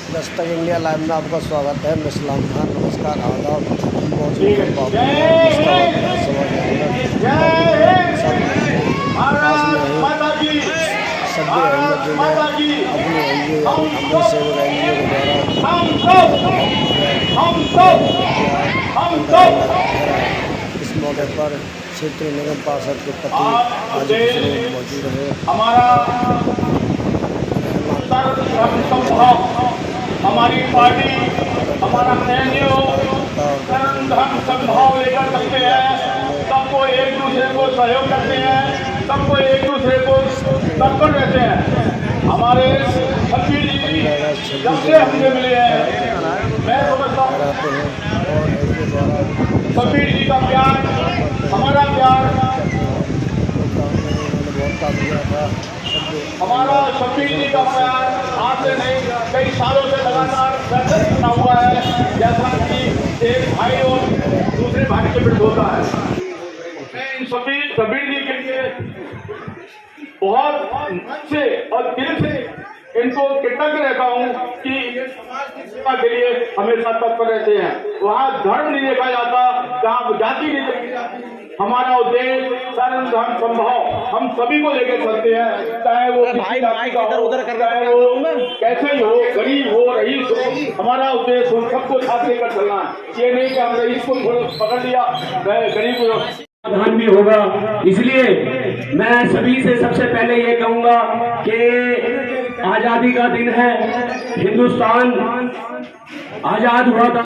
Dastak India live में आपका स्वागत है। मैं सलाम खान, नमस्कार, आदाब। मौजूद है बाबू शब्बीर अहमद जो है अपनी एनजीओ अमृत सेवक एनजीओ के द्वारा इस मौके पर क्षेत्रीय निगम पार्षद के पति आज मौजूद है। हमारी पार्टी, हमारा एनजीओ धर्म सद्भाव लेकर चलते हैं, सबको एक दूसरे को सहयोग करते हैं, सबको एक दूसरे को तत्पर रहते हैं। हमारे शब्बीर जी जब से हमसे मिले हैं, मैं समझता हूँ शब्बीर जी का प्यार, हमारा प्यार, हमारा शब्बीर जी का प्यार आज से नहीं कई सालों से लगातार बना हुआ है, जैसा कि एक भाई और दूसरे भाई के विरुद्ध होता है। मैं इन शब्बीर जी के लिए बहुत मन से और दिल से इनको कृतज्ञ रहता हूँ कि ये समाज की सेवा के लिए हमेशा तत्पर रहते हैं। वहाँ धर्म नहीं देखा जाता, जहाँ जाति नहीं देखी जाती। हमारा उद्देश्य धर्म संभाव, हम सभी को लेकर चलते हैं, चाहे वो भाई इधर उधर चाहे वो कैसे ही हो, गरीब हो, रईस हो, हमारा उद्देश्य उन सबको साथ लेकर चलना है। ये नहीं कि हम रईस को पकड़ लिया, गरीब को समाधान भी होगा। इसलिए मैं सभी से सबसे पहले ये कहूंगा कि आजादी का दिन है, हिंदुस्तान आजाद हुआ था।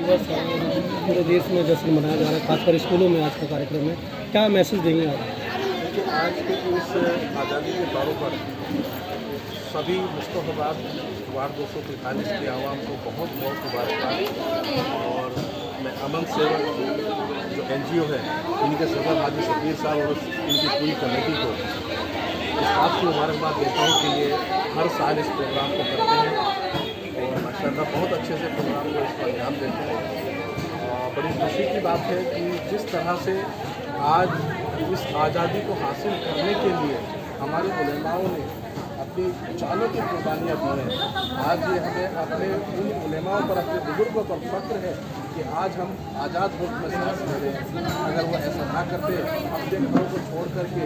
पूरे देश में जश्न मनाया जा रहा है, खासकर स्कूलों में आज का कार्यक्रम है, क्या मैसेज देंगे आप? देखिए, आज के इस आज़ादी के तौर पर सभी मुस्तफाबाद वार्ड 243 के आवाम को बहुत बहुत मुबारकबाद। और मैं अमन सेवक जो एनजीओ है, इनके सदर हाजी शब्बीर साहब और इनकी पूरी कमेटी को इस बात की मुबारकबाद देता हूँ कि ये हर साल इस प्रोग्राम को करते हैं और माशाल्लाह बहुत अच्छे से प्रोग्राम को इसको अंजाम देते हैं। बड़ी खुशी की बात है कि जिस तरह से आज इस आज़ादी को हासिल करने के लिए हमारे उलेमाओं ने अपनी जानों की कुर्बानियाँ दी हैं। आज ये हमें अपने उन उलेमाओं पर, अपने बुजुर्गों पर फख्र है कि आज हम आज़ाद मुल्क में सांस ले रहे हैं। अगर वो ऐसा ना करते, अपने घरों को छोड़ करके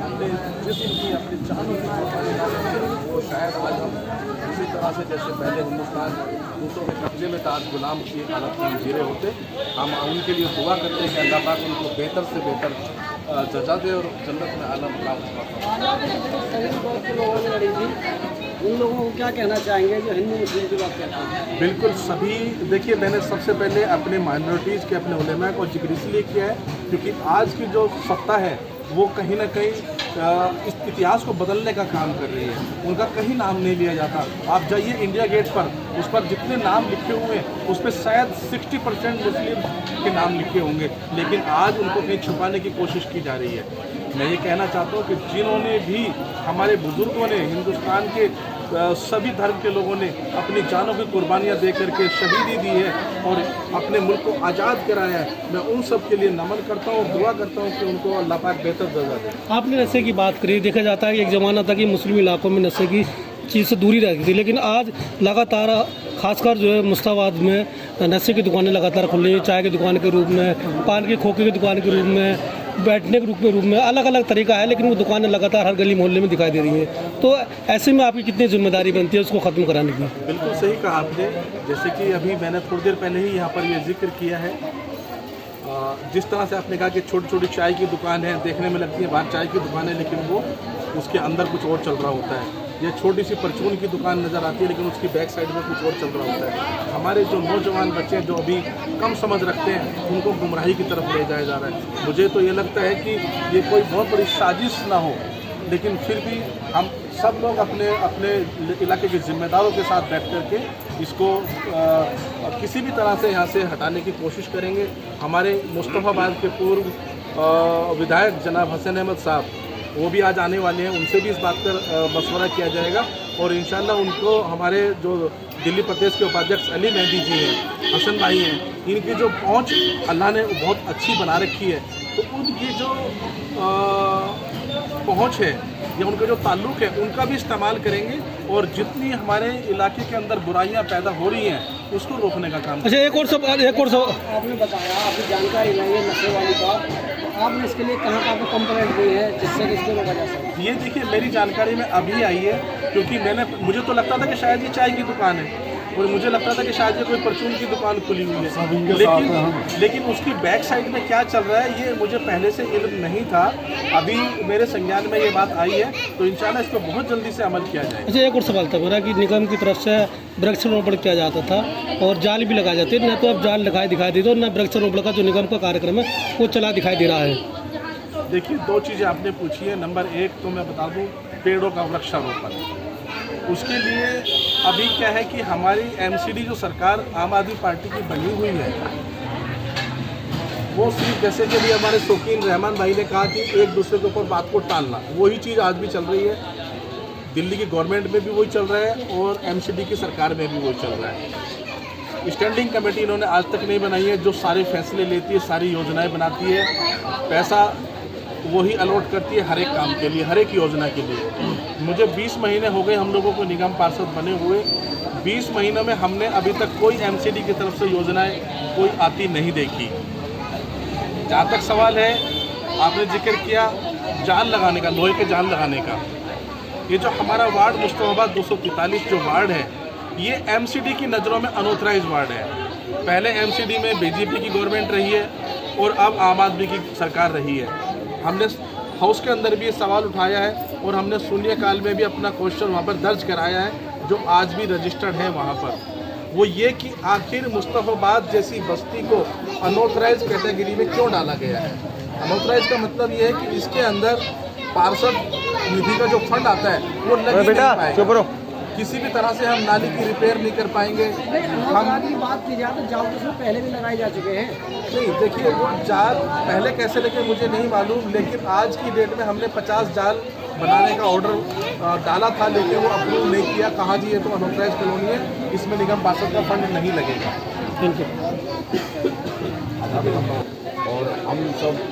अपने जिस्म की, अपनी जानों की कुर्बानी ना करते, तो शायद आज हम इसी तरह से जैसे पहले हिंदुस्तान दूसरों के कब्जे में था, आज गुलाम की हालत में जी रहे होते। हम उनके लिए दुआ करते हैं कि अल्लाह पाक उनको बेहतर से बेहतर जजा दे और जन्नत में आलम का। उन लोगों को क्या कहना चाहेंगे जो हिंदू मुस्लिम की बात करते हैं? बिल्कुल सभी, देखिए मैंने सबसे पहले अपने माइनॉरिटीज़ के, अपने उलेमा को जिक्र इसलिए किया है क्योंकि आज की जो सत्ता है वो कहीं ना कहीं इस इतिहास को बदलने का काम कर रही है। उनका कहीं नाम नहीं लिया जाता। आप जाइए इंडिया गेट पर, उस पर जितने नाम लिखे हुए हैं उस पर शायद 60% मुस्लिम के नाम लिखे होंगे, लेकिन आज उनको कहीं छुपाने की कोशिश की जा रही है। मैं ये कहना चाहता हूँ कि जिन्होंने भी, हमारे बुजुर्गों ने, हिंदुस्तान के सभी धर्म के लोगों ने अपनी जानों की कुर्बानियाँ दे करके शहीदी दी है और अपने मुल्क को आज़ाद कराया है, मैं उन सब के लिए नमन करता हूँ, दुआ करता हूँ कि उनको अल्लाह पाक बेहतर दर्जा दे। आपने नशे की बात करी, देखा जाता है कि एक ज़माना था कि मुस्लिम इलाकों में नशे की चीज़ से दूरी रहती थी, लेकिन आज लगातार खासकर जो है मुस्ताबाद में नशे की दुकानें लगातार खुल रही हैं, चाय की दुकान के रूप में, पान की खोखे की दुकान के रूप में, बैठने के रूप में अलग अलग तरीका है, लेकिन वो दुकानें लगातार हर गली मोहल्ले में दिखाई दे रही हैं। तो ऐसे में आपकी कितनी जिम्मेदारी बनती है उसको ख़त्म कराने की? बिल्कुल सही कहा आपने। जैसे कि अभी मैंने थोड़ी देर पहले ही यहाँ पर ये जिक्र किया है, जिस तरह से आपने कहा कि छोटी छोटी चाय की दुकान है, देखने में लगती है बाहर चाय की दुकान है, लेकिन वो उसके अंदर कुछ और चल रहा होता है। ये छोटी सी परचून की दुकान नज़र आती है, लेकिन उसकी बैक साइड में कुछ और चल रहा होता है। हमारे जो नौजवान बच्चे जो अभी कम समझ रखते हैं, उनको गुमराही की तरफ ले जाया जा रहा है। मुझे तो ये लगता है कि ये कोई बहुत बड़ी साजिश ना हो, लेकिन फिर भी हम सब लोग अपने अपने इलाके के जिम्मेदारों के साथ बैठ कर के इसको किसी भी तरह से यहाँ से हटाने की कोशिश करेंगे। हमारे मुस्तफाबाद के पूर्व विधायक जनाब हसन अहमद साहब, वो भी आज आने वाले हैं, उनसे भी इस बात पर मशवरा किया जाएगा और इंशाल्लाह उनको हमारे जो दिल्ली प्रदेश के उपाध्यक्ष अली मेहदी जी हैं, हसन भाई हैं, इनकी जो पहुंच अल्लाह ने बहुत अच्छी बना रखी है, तो उनकी जो पहुंच है या उनका जो ताल्लुक़ है उनका भी इस्तेमाल करेंगे और जितनी हमारे इलाके के अंदर बुराइयां पैदा हो रही हैं उसको रोकने का काम। अच्छा, एक और सवाल आपने बताया, आपकी जानकारी नहीं है नशे वाली का, तो आपने इसके लिए कहाँ कहाँ पर कंप्लेंट दी है जिससे कि इसको रोका जा सके? ये देखिए मेरी जानकारी में अभी आई है, क्योंकि मुझे तो लगता था कि शायद ये चाय की दुकान है और मुझे लगता था कि शायद ये कोई परचून की दुकान खुली हुई है, लेकिन उसकी बैक साइड में क्या चल रहा है ये मुझे पहले से इल्म नहीं था। अभी मेरे संज्ञान में ये बात आई है, तो इंशाल्लाह इस पर बहुत जल्दी से अमल किया जाए। अच्छा, एक और सवाल था मेरा कि निगम की तरफ से वृक्षारोपण किया जाता था और जाल भी लगाए जाते हैं, न तो अब जाल दिखाई देते और न वृक्षारोपण का जो निगम का कार्यक्रम है वो चला दिखाई दे रहा है। देखिए, दो चीज़ें आपने पूछी है। नंबर एक तो मैं बता दूं, पेड़ों का वृक्षारोपण, उसके लिए अभी क्या है कि हमारी एमसीडी जो सरकार आम आदमी पार्टी की बनी हुई है, वो सिर्फ जैसे कि अभी हमारे शौकीन रहमान भाई ने कहा कि एक दूसरे के ऊपर बात को टालना, वही चीज़ आज भी चल रही है। दिल्ली की गवर्नमेंट में भी वही चल रहा है और एमसीडी की सरकार में भी वही चल रहा है। स्टैंडिंग कमेटी इन्होंने आज तक नहीं बनाई है जो सारे फैसले लेती है, सारी योजनाएं बनाती है, पैसा वही अलॉट करती है हर एक काम के लिए, हर एक योजना के लिए। मुझे 20 महीने हो गए हम लोगों को निगम पार्षद बने हुए। 20 महीनों में हमने अभी तक कोई एमसीडी की तरफ से योजनाएं कोई आती नहीं देखी। जहाँ तक सवाल है, आपने जिक्र किया जाल लगाने का, लोहे के जाल लगाने का, ये जो हमारा वार्ड मुस्तफाबाद 243 जो वार्ड है, ये एमसीडी की नज़रों में अनऑथराइज वार्ड है। पहले एमसीडी में बीजेपी की गवर्नमेंट रही है और अब आम आदमी की सरकार रही है। हमने हाउस के अंदर भी ये सवाल उठाया है और हमने शून्यकाल में भी अपना क्वेश्चन वहाँ पर दर्ज कराया है, जो आज भी रजिस्टर्ड है वहाँ पर। वो ये कि आखिर मुस्तफाबाद जैसी बस्ती को अनऑथराइज कैटेगरी में क्यों डाला गया है। अनऑथराइज का मतलब ये है कि इसके अंदर पार्षद निधि का जो फंड आता है वो लग ही नहीं पाएगा। किसी भी तरह से हम नाली की रिपेयर नहीं कर पाएंगे। हम की बात की जाए तो जाल तो उसमें पहले भी लगाए जा चुके हैं। नहीं, देखिए वो जाल पहले कैसे लगे मुझे नहीं मालूम, लेकिन आज की डेट में हमने 50 जाल बनाने का ऑर्डर डाला था, लेकिन वो अप्रूव नहीं किया। कहा जी ये तो अनऑथराइज कॉलोनी है, इसमें निगम पार्षद का फंड नहीं लगेगा। और हम सब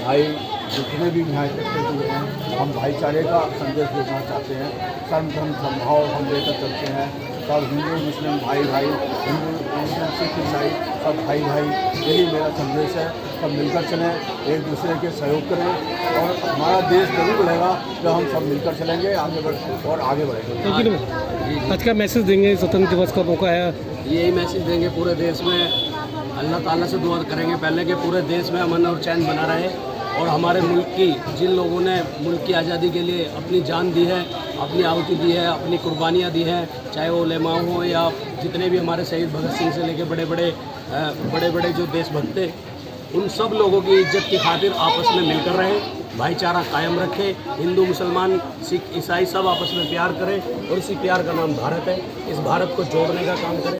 भाई जितने भी यहाँ इकट्ठे हुए हैं, हम भाईचारे का संदेश देना चाहते हैं। सर्व धर्म समभाव हम लेकर चलते हैं। सब हिंदू मुस्लिम भाई भाई, हिंदू मुस्लिम सिख ईसाई सब भाई भाई, यही मेरा संदेश है। सब मिलकर चलें, एक दूसरे के सहयोग करें और हमारा देश जरूर बढ़ेगा जब हम सब मिलकर चलेंगे, आगे बढ़ेंगे। आज का मैसेज देंगे, स्वतंत्र दिवस का मौका है, यही मैसेज देंगे पूरे देश में। अल्लाह ताला से दुआ करेंगे पहले कि पूरे देश में अमन और चैन बना रहे और हमारे मुल्क की, जिन लोगों ने मुल्क की आज़ादी के लिए अपनी जान दी है, अपनी आहुति दी है, अपनी कुर्बानियाँ दी हैं, चाहे वो उलेमा हों या जितने भी हमारे शहीद भगत सिंह से लेके बड़े बड़े जो देशभक्त थे, उन सब लोगों की इज्जत की खातिर आपस में मिलकर रहें, भाईचारा कायम रखें। हिंदू मुसलमान सिख ईसाई सब आपस में प्यार करें और इसी प्यार का नाम भारत है। इस भारत को जोड़ने का काम करें।